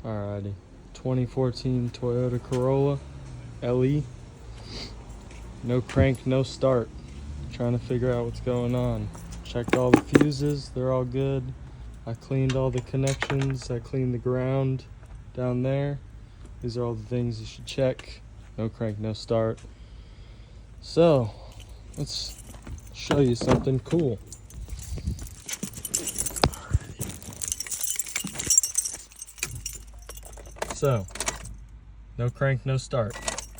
Alrighty, 2014 Toyota Corolla LE. No crank, no start. Trying to figure out what's going on. Checked all the fuses, they're all good. I cleaned all the connections, I cleaned the ground down there. These are all the things you should check. No crank, no start. So, let's show you something cool. So, no crank, no start.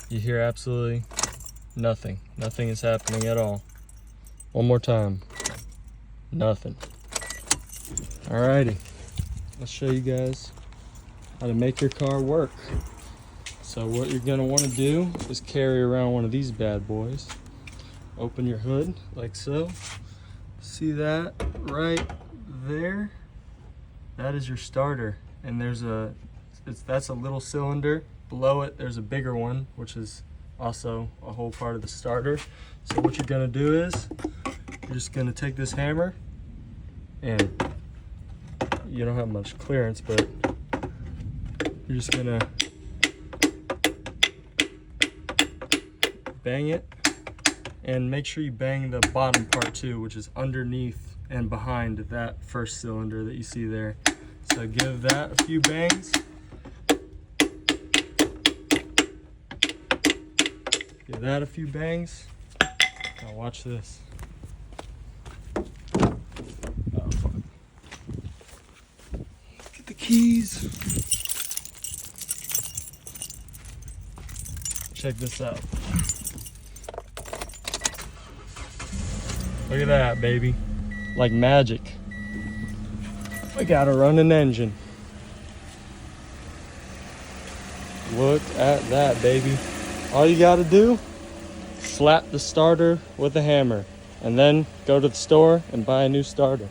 You hear absolutely nothing. Nothing is happening at all. One more time. Nothing. Alrighty, let's show you guys how to make your car work. So what you're gonna wanna do is carry around one of these bad boys. Open your hood like so. See that right there? That is your starter. And that's a little cylinder. Below it, there's a bigger one, which is also a whole part of the starter. So what you're gonna do is, you're just gonna take this hammer, and you don't have much clearance, but you're just gonna bang it, and make sure you bang the bottom part too, which is underneath and behind that first cylinder that you see there. So give that a few bangs. Give that a few bangs. Now watch this. Oh, fuck. Get the keys. Check this out. Look at that, baby. Like magic. We got a running engine. Look at that, baby. All you gotta do, slap the starter with a hammer, and then go to the store and buy a new starter.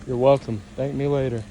You're welcome. Thank me later.